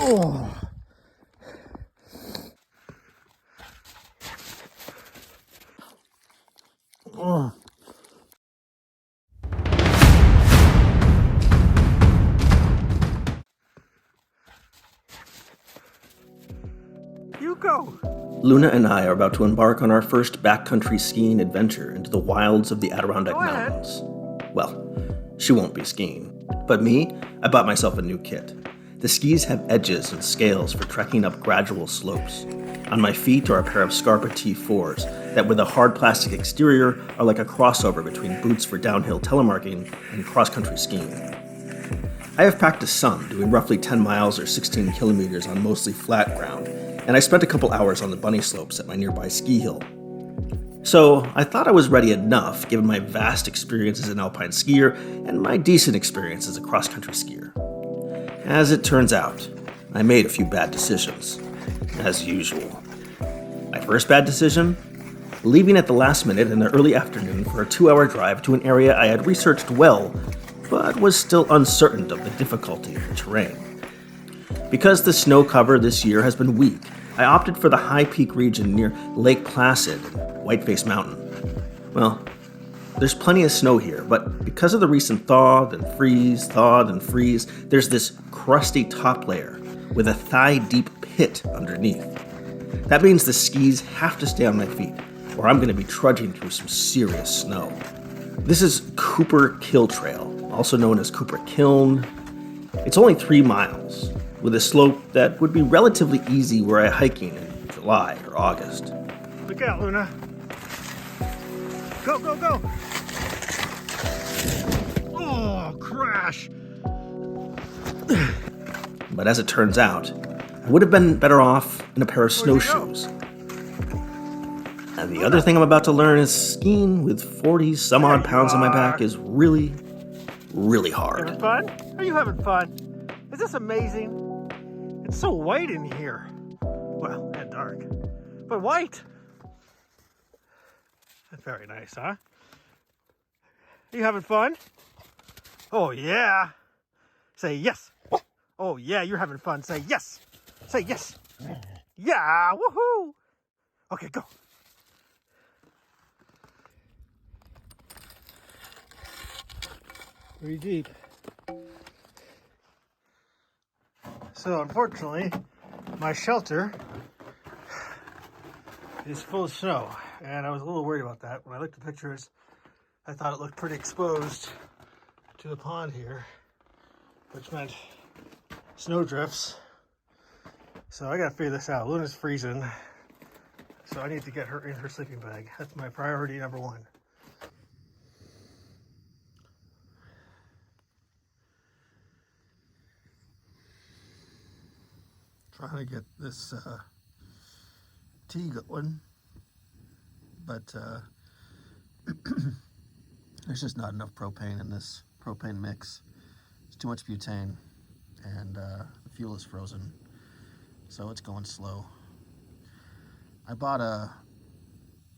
Oh. Oh. You go. Luna and I are about to embark on our first backcountry skiing adventure into the wilds of the Adirondack Mountains. Well, she won't be skiing. But me, I bought myself a new kit. The skis have edges and scales for trekking up gradual slopes. On my feet are a pair of Scarpa T4s that, with a hard plastic exterior, are like a crossover between boots for downhill telemarking and cross-country skiing. I have practiced some, doing roughly 10 miles or 16 kilometers on mostly flat ground, and I spent a couple hours on the bunny slopes at my nearby ski hill. So I thought I was ready enough, given my vast experience as an alpine skier and my decent experience as a cross-country skier. As it turns out, I made a few bad decisions, as usual. My first bad decision? Leaving at the last minute in the early afternoon for a 2-hour drive to an area I had researched well, but was still uncertain of the difficulty of the terrain. Because the snow cover this year has been weak, I opted for the high peak region near Lake Placid and Whiteface Mountain. Well, there's plenty of snow here, but because of the recent thawed and freeze, there's this crusty top layer with a thigh-deep pit underneath. That means the skis have to stay on my feet, or I'm going to be trudging through some serious snow. This is Cooper Kill Trail, also known as Cooper Kiln. It's only 3 miles, with a slope that would be relatively easy were I hiking in July or August. Look out, Luna. Go, go, go! Oh, crash! But as it turns out, I would have been better off in a pair of snowshoes. And the other thing I'm about to learn is skiing with 40 some odd pounds on my back is really, really hard. Having fun? Are you having fun? Is this amazing? It's so white in here. Well, and dark, but white. That's very nice, huh? Are you having fun? Oh, yeah. Say yes. Oh, yeah, you're having fun. Say yes. Say yes. Yeah, woohoo. Okay, go. Pretty deep. So, unfortunately, my shelter is full of snow, and I was a little worried about that. When I looked at the pictures, I thought it looked pretty exposed to the pond here, which meant snow drifts. So I gotta figure this out. Luna's freezing, so I need to get her in her sleeping bag. That's my priority number one. Trying to get this tea going, but there's just not enough propane in this propane mix. It's too much butane, and the fuel is frozen, so it's going slow. I bought a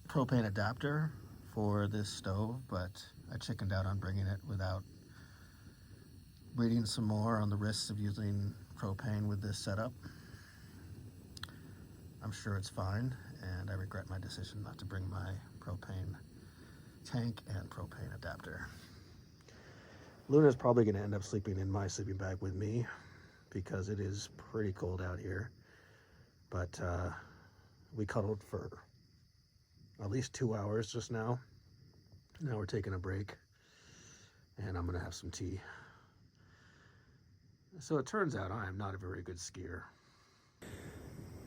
propane adapter for this stove, but I chickened out on bringing it without reading some more on the risks of using propane with this setup. I'm sure it's fine, and I regret my decision not to bring my propane tank and propane adapter. Luna's probably going to end up sleeping in my sleeping bag with me because it is pretty cold out here. But we cuddled for at least 2 hours just now. Now we're taking a break, and I'm going to have some tea. So it turns out I am not a very good skier.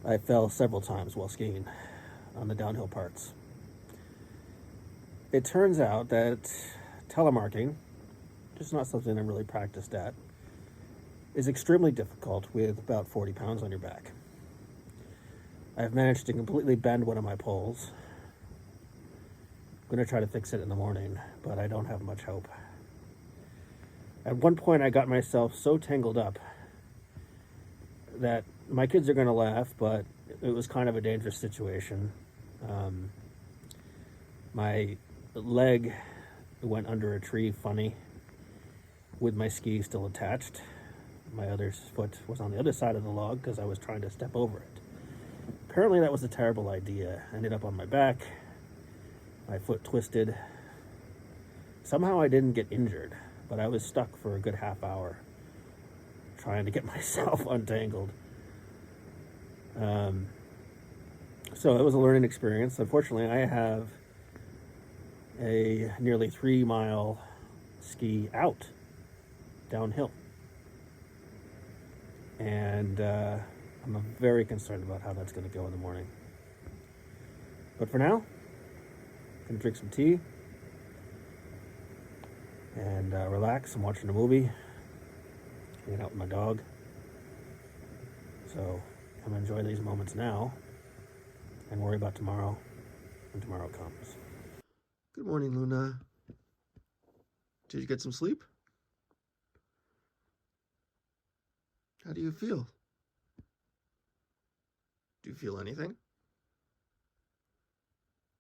I fell several times while skiing on the downhill parts. It turns out that telemarking, just not something I'm really practiced at, is extremely difficult with about 40 pounds on your back. I've managed to completely bend one of my poles. I'm going to try to fix it in the morning, but I don't have much hope. At one point, I got myself so tangled up that my kids are going to laugh, but it was kind of a dangerous situation. My leg went under a tree funny with my ski still attached. My other foot was on the other side of the log because I was trying to step over it. Apparently that was a terrible idea. I ended up on my back, my foot twisted. Somehow I didn't get injured, but I was stuck for a good half hour trying to get myself untangled. So it was a learning experience. Unfortunately, I have a nearly 3-mile ski out downhill. And I'm very concerned about how that's going to go in the morning. But for now, I'm going to drink some tea and relax. I'm watching a movie, hanging out with my dog. So I'm going to enjoy these moments now and worry about tomorrow when tomorrow comes. Good morning, Luna. Did you get some sleep? How do you feel? Do you feel anything?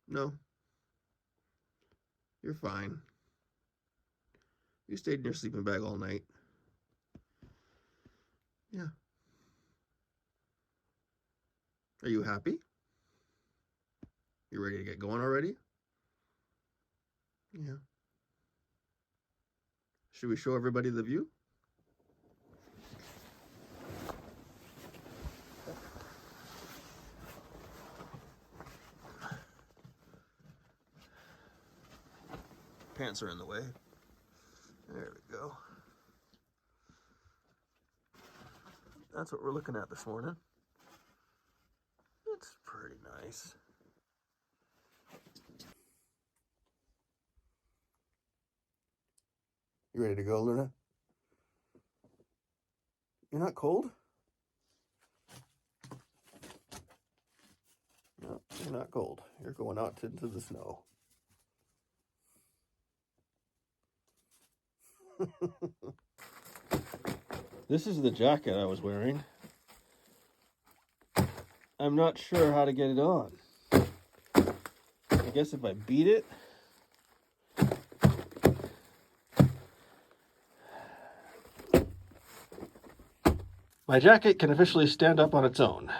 No. You're fine. You stayed in your sleeping bag all night. Yeah. Are you happy? You ready to get going already? Yeah. Should we show everybody the view? Pants are in the way. There we go. That's what we're looking at this morning. It's pretty nice. You ready to go, Luna? You're not cold? No, you're not cold. You're going out into the snow. This is the jacket I was wearing. I'm not sure how to get it on. I guess if I beat it. My jacket can officially stand up on its own.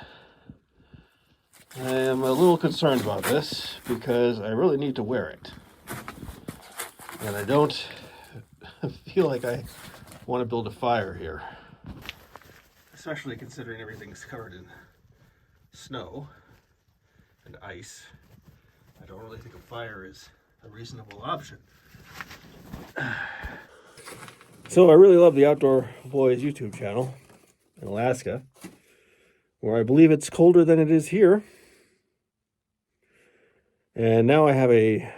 I am a little concerned about this because I really need to wear it. And I don't feel like I want to build a fire here. Especially considering everything's covered in snow and ice. I don't really think a fire is a reasonable option. So I really love the Outdoor Boys YouTube channel in Alaska, where I believe it's colder than it is here. And now I have a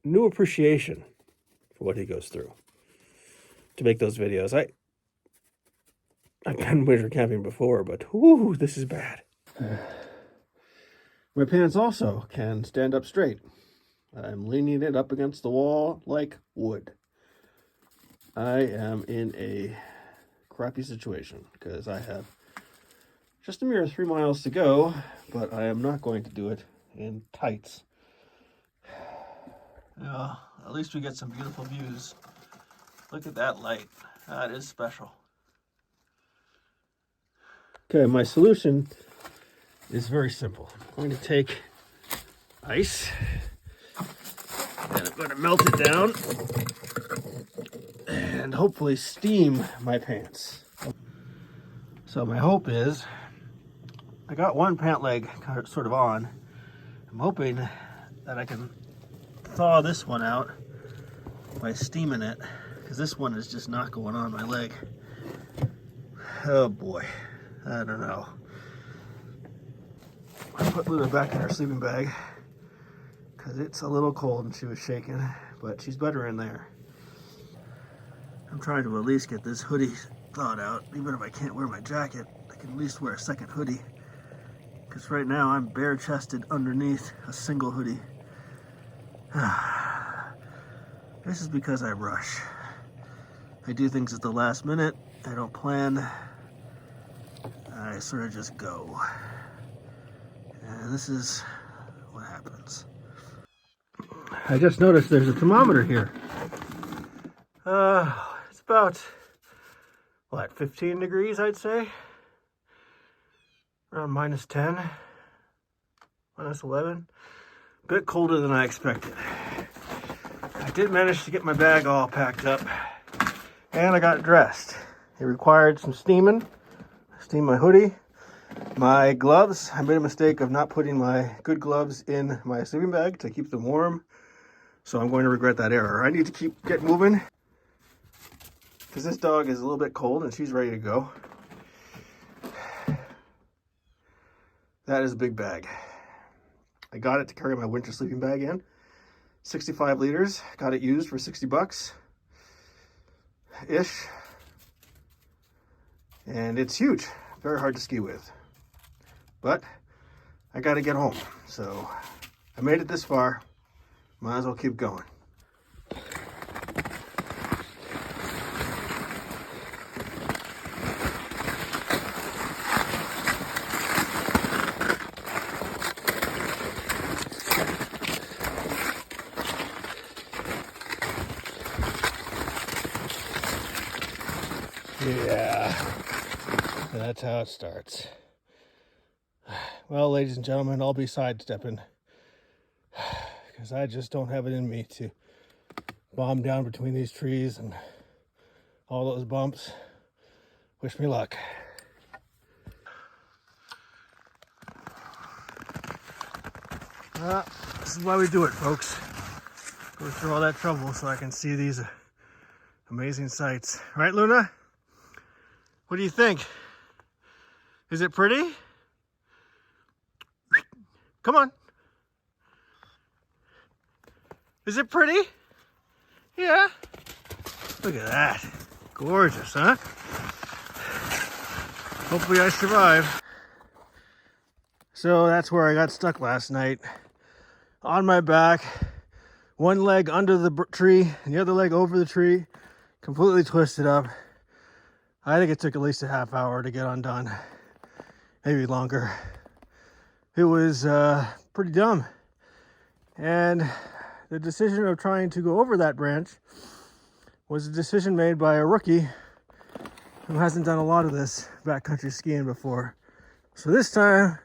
new appreciation for what he goes through to make those videos. I've been winter camping before, but whoo, this is bad. My pants also can stand up straight. I'm leaning it up against the wall like wood. I am in a crappy situation because I have just a mere 3 miles to go, but I am not going to do it in tights. Yeah, at least we get some beautiful views. Look at that light. That is special. Okay, my solution is very simple. I'm going to take ice and I'm going to melt it down and hopefully steam my pants. So my hope is, I got one pant leg sort of on. I'm hoping that I can thaw this one out by steaming it, because this one is just not going on my leg. Oh boy, I don't know. I put Luna back in her sleeping bag because it's a little cold and she was shaking, but she's better in there. I'm trying to at least get this hoodie thawed out. Even if I can't wear my jacket, I can at least wear a second hoodie, because right now I'm bare-chested underneath a single hoodie. This is because I rush. I do things at the last minute. I don't plan. I sort of just go. And this is what happens. I just noticed there's a thermometer here. It's about what, 15 degrees, I'd say? Around minus 10, minus 11. A bit colder than I expected. I did manage to get my bag all packed up, and I got dressed. It required some steaming. I steamed my hoodie, my gloves. I made a mistake of not putting my good gloves in my sleeping bag to keep them warm, so I'm going to regret that error. I need to get moving, because this dog is a little bit cold and she's ready to go. That is a big bag. I got it to carry my winter sleeping bag in. 65 liters. Got it used for 60 bucks ish. And it's huge. Very hard to ski with. But I got to get home. So I made it this far. Might as well keep going. Yeah, that's how it starts. Well, ladies and gentlemen, I'll be sidestepping because I just don't have it in me to bomb down between these trees and all those bumps. Wish me luck. This is why we do it, folks. Go through all that trouble so I can see these amazing sights. Right, Luna? What do you think? Is it pretty? Come on. Is it pretty? Yeah. Look at that. Gorgeous, huh? Hopefully I survive. So that's where I got stuck last night. On my back, one leg under the tree and the other leg over the tree, completely twisted up. I think it took at least a half hour to get undone, maybe longer. It was pretty dumb. And the decision of trying to go over that branch was a decision made by a rookie who hasn't done a lot of this backcountry skiing before. So this time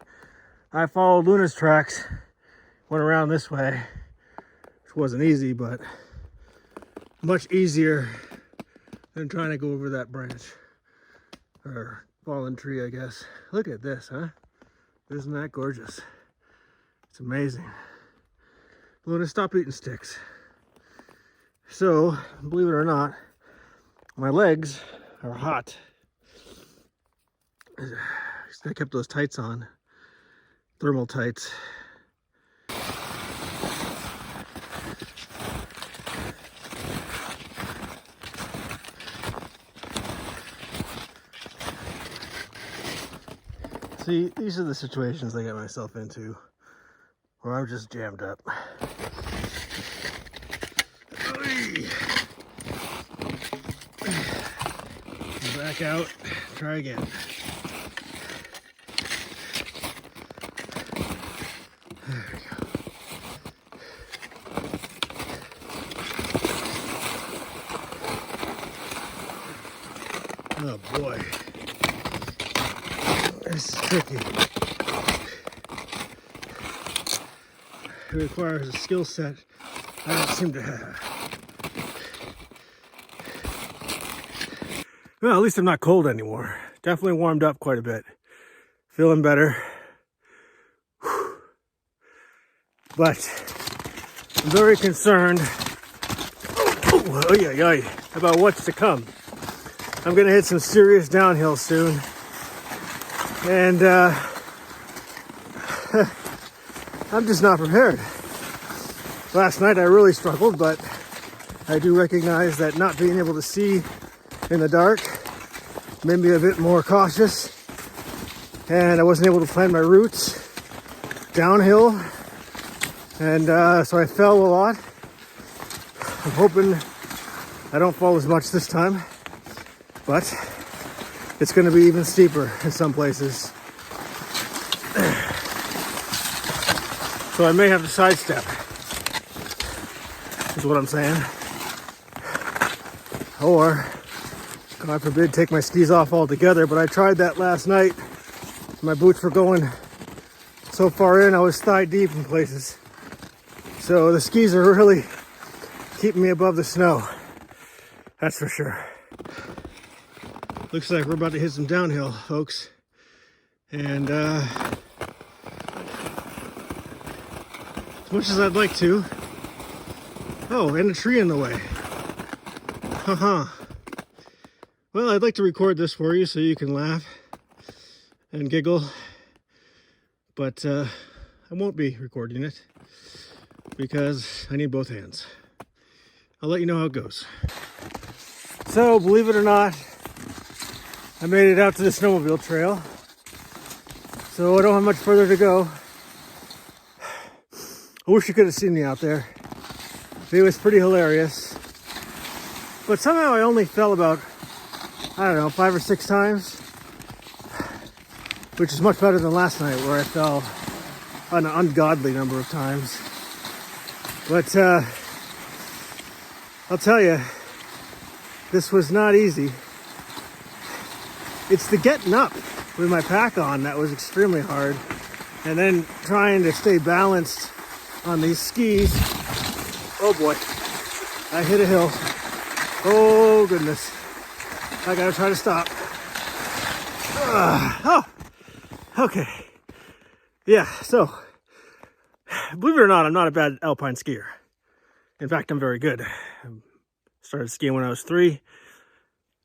I followed Luna's tracks, went around this way, which wasn't easy, but much easier than trying to go over that branch. Or fallen tree, I guess. Look at this, huh? Isn't that gorgeous? It's amazing. Luna, stop eating sticks. So, believe it or not, my legs are hot. I kept those tights on. Thermal tights. See, these are the situations I get myself into where I'm just jammed up. Back out, try again. There we go. Oh boy. This is tricky. It requires a skill set I don't seem to have. Well, at least I'm not cold anymore. Definitely warmed up quite a bit. Feeling better. Whew. But I'm very concerned about what's to come. I'm gonna hit some serious downhill soon. And I'm just not prepared. Last night I really struggled, but I do recognize that not being able to see in the dark made me a bit more cautious, and I wasn't able to plan my routes downhill, and so I fell a lot. I'm hoping I don't fall as much this time, but it's going to be even steeper in some places. So I may have to sidestep, is what I'm saying. Or God forbid, take my skis off altogether, but I tried that last night. My boots were going so far in, I was thigh deep in places. So the skis are really keeping me above the snow. That's for sure. Looks like we're about to hit some downhill, folks. And as much as I'd like to. Oh, and a tree in the way. Haha. Well, I'd like to record this for you so you can laugh and giggle. But I won't be recording it because I need both hands. I'll let you know how it goes. So, believe it or not, I made it out to the snowmobile trail. So I don't have much further to go. I wish you could have seen me out there. It was pretty hilarious. But somehow I only fell about, I don't know, 5 or 6 times. Which is much better than last night where I fell an ungodly number of times. But I'll tell you, this was not easy. It's the getting up with my pack on that was extremely hard. And then trying to stay balanced on these skis. Oh boy, I hit a hill. Oh goodness. I gotta try to stop. Oh, okay. Yeah, so, believe it or not, I'm not a bad alpine skier. In fact, I'm very good. I started skiing when I was 3.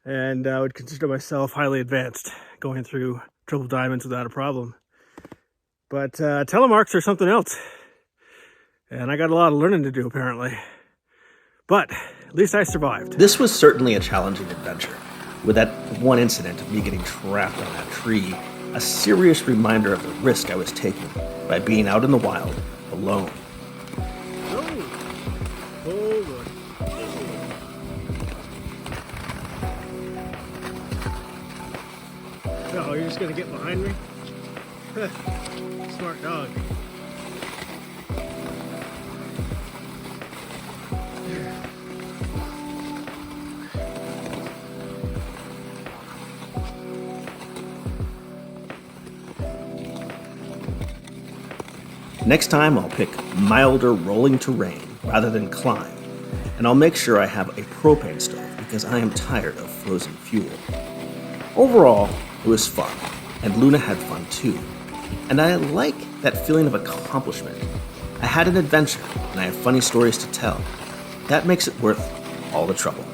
And I would consider myself highly advanced, going through triple diamonds without a problem. But telemarks are something else. And I got a lot of learning to do, apparently. But at least I survived. This was certainly a challenging adventure, with that one incident of me getting trapped on that tree, a serious reminder of the risk I was taking by being out in the wild, alone. Oh, Lord. Oh, you're just gonna get behind me? Smart dog. Next time, I'll pick milder rolling terrain rather than climb, and I'll make sure I have a propane stove because I am tired of frozen fuel. Overall, it was fun, and Luna had fun too. And I like that feeling of accomplishment. I had an adventure, and I have funny stories to tell. That makes it worth all the trouble.